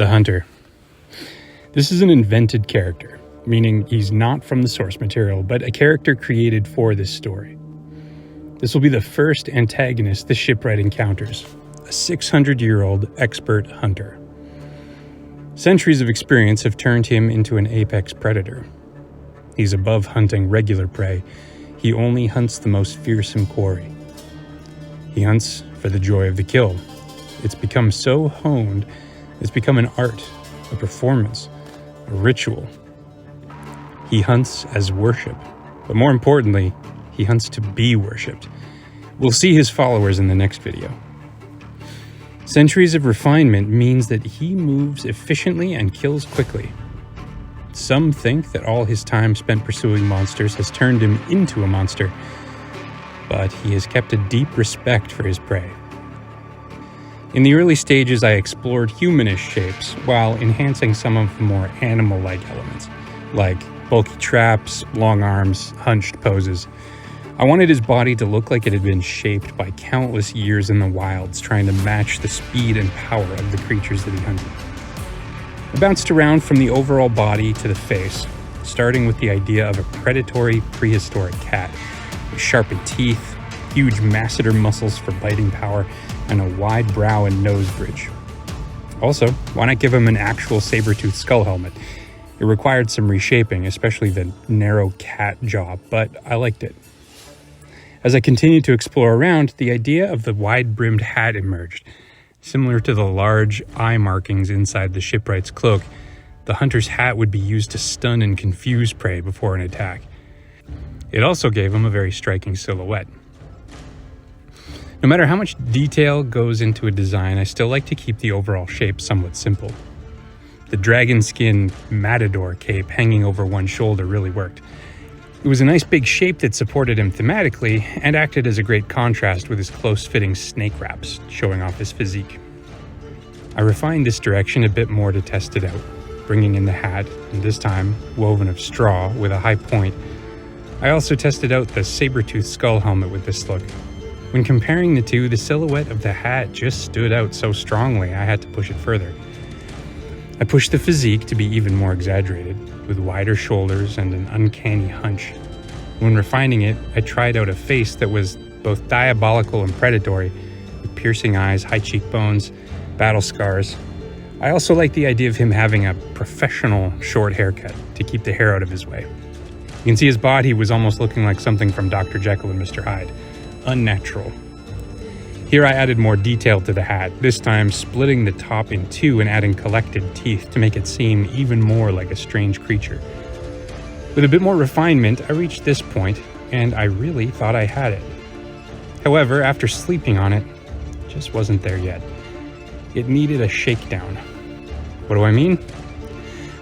The Hunter. This is an invented character, meaning he's not from the source material, but a character created for this story. This will be the first antagonist the Shipwright encounters, a 600-year-old expert hunter. Centuries of experience have turned him into an apex predator. He's above hunting regular prey. He only hunts the most fearsome quarry. He hunts for the joy of the kill. It's become so honed, it's become an art, a performance, a ritual. He hunts as worship, but more importantly, he hunts to be worshipped. We'll see his followers in the next video. Centuries of refinement means that he moves efficiently and kills quickly. Some think that all his time spent pursuing monsters has turned him into a monster, but he has kept a deep respect for his prey. In the early stages, I explored humanish shapes while enhancing some of the more animal-like elements, like bulky traps, long arms, hunched poses. I wanted his body to look like it had been shaped by countless years in the wilds, trying to match the speed and power of the creatures that he hunted. I bounced around from the overall body to the face, starting with the idea of a predatory prehistoric cat with sharpened teeth, huge masseter muscles for biting power, and a wide brow and nose bridge. Also, why not give him an actual saber-toothed skull helmet? It required some reshaping, especially the narrow cat jaw, but I liked it. As I continued to explore around, the idea of the wide-brimmed hat emerged. Similar to the large eye markings inside the Shipwright's cloak, the hunter's hat would be used to stun and confuse prey before an attack. It also gave him a very striking silhouette. No matter how much detail goes into a design, I still like to keep the overall shape somewhat simple. The dragon skin Matador cape hanging over one shoulder really worked. It was a nice big shape that supported him thematically and acted as a great contrast with his close-fitting snake wraps, showing off his physique. I refined this direction a bit more to test it out, bringing in the hat, and this time woven of straw with a high point. I also tested out the saber-toothed skull helmet with this look. When comparing the two, the silhouette of the hat just stood out so strongly I had to push it further. I pushed the physique to be even more exaggerated, with wider shoulders and an uncanny hunch. When refining it, I tried out a face that was both diabolical and predatory, with piercing eyes, high cheekbones, battle scars. I also liked the idea of him having a professional short haircut to keep the hair out of his way. You can see his body was almost looking like something from Dr. Jekyll and Mr. Hyde. Unnatural. Here I added more detail to the hat, this time splitting the top in two and adding collected teeth to make it seem even more like a strange creature. With a bit more refinement, I reached this point, and I really thought I had it. However, after sleeping on it, it just wasn't there yet. It needed a shakedown. What do I mean?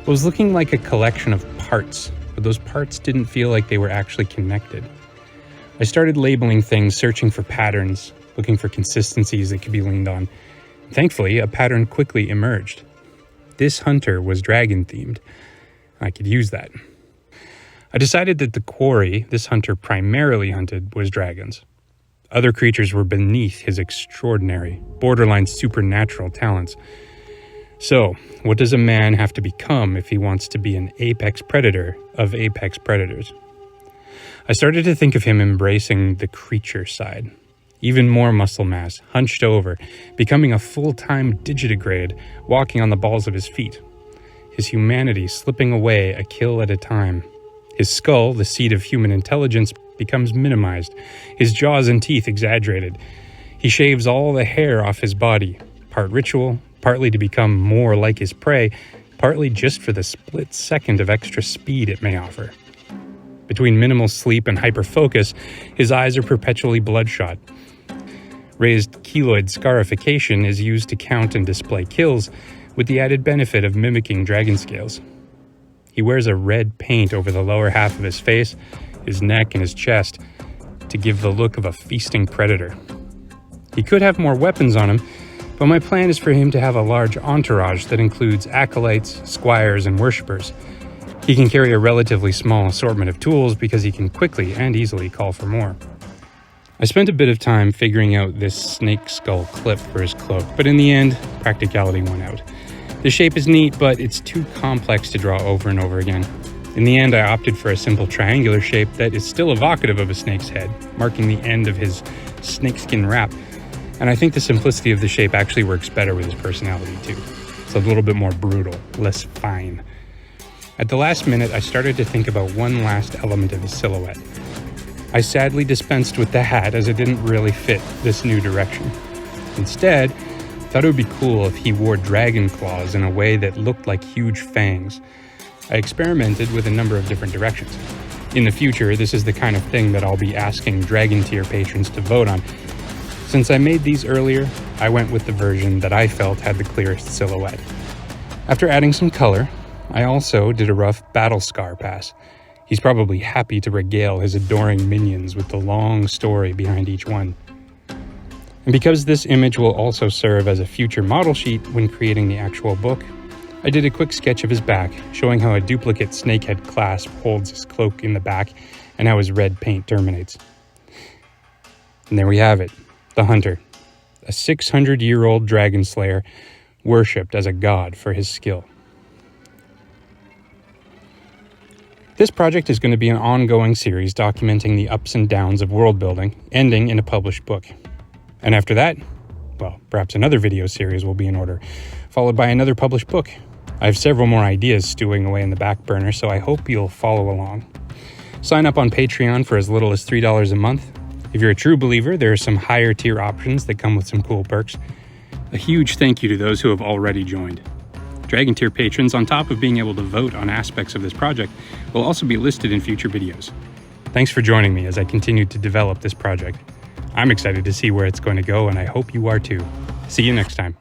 It was looking like a collection of parts, but those parts didn't feel like they were actually connected. I started labeling things, searching for patterns, looking for consistencies that could be leaned on. Thankfully, a pattern quickly emerged. This hunter was dragon-themed. I could use that. I decided that the quarry this hunter primarily hunted was dragons. Other creatures were beneath his extraordinary, borderline supernatural talents. So, what does a man have to become if he wants to be an apex predator of apex predators? I started to think of him embracing the creature side. Even more muscle mass, hunched over, becoming a full-time digitigrade, walking on the balls of his feet. His humanity slipping away a kill at a time. His skull, the seat of human intelligence, becomes minimized. His jaws and teeth exaggerated. He shaves all the hair off his body, part ritual, partly to become more like his prey, partly just for the split second of extra speed it may offer. Between minimal sleep and hyperfocus, his eyes are perpetually bloodshot. Raised keloid scarification is used to count and display kills, with the added benefit of mimicking dragon scales. He wears a red paint over the lower half of his face, his neck, and his chest, to give the look of a feasting predator. He could have more weapons on him, but my plan is for him to have a large entourage that includes acolytes, squires, and worshippers. He can carry a relatively small assortment of tools because he can quickly and easily call for more. I spent a bit of time figuring out this snake skull clip for his cloak, but in the end, practicality won out. The shape is neat, but it's too complex to draw over and over again. In the end, I opted for a simple triangular shape that is still evocative of a snake's head, marking the end of his snakeskin wrap. And I think the simplicity of the shape actually works better with his personality too. It's a little bit more brutal, less fine. At the last minute, I started to think about one last element of his silhouette. I sadly dispensed with the hat as it didn't really fit this new direction. Instead, I thought it would be cool if he wore dragon claws in a way that looked like huge fangs. I experimented with a number of different directions. In the future, this is the kind of thing that I'll be asking Dragon Tier patrons to vote on. Since I made these earlier, I went with the version that I felt had the clearest silhouette. After adding some color, I also did a rough battle scar pass. He's probably happy to regale his adoring minions with the long story behind each one. And because this image will also serve as a future model sheet when creating the actual book, I did a quick sketch of his back, showing how a duplicate snakehead clasp holds his cloak in the back and how his red paint terminates. And there we have it, the Hunter, a 600-year-old dragon slayer worshipped as a god for his skill. This project is going to be an ongoing series documenting the ups and downs of world building, ending in a published book. And after that, well, perhaps another video series will be in order, followed by another published book. I have several more ideas stewing away in the back burner, so I hope you'll follow along. Sign up on Patreon for as little as $3 a month. If you're a true believer, there are some higher tier options that come with some cool perks. A huge thank you to those who have already joined. Dragon Tier patrons, on top of being able to vote on aspects of this project, will also be listed in future videos. Thanks for joining me as I continue to develop this project. I'm excited to see where it's going to go, and I hope you are too. See you next time.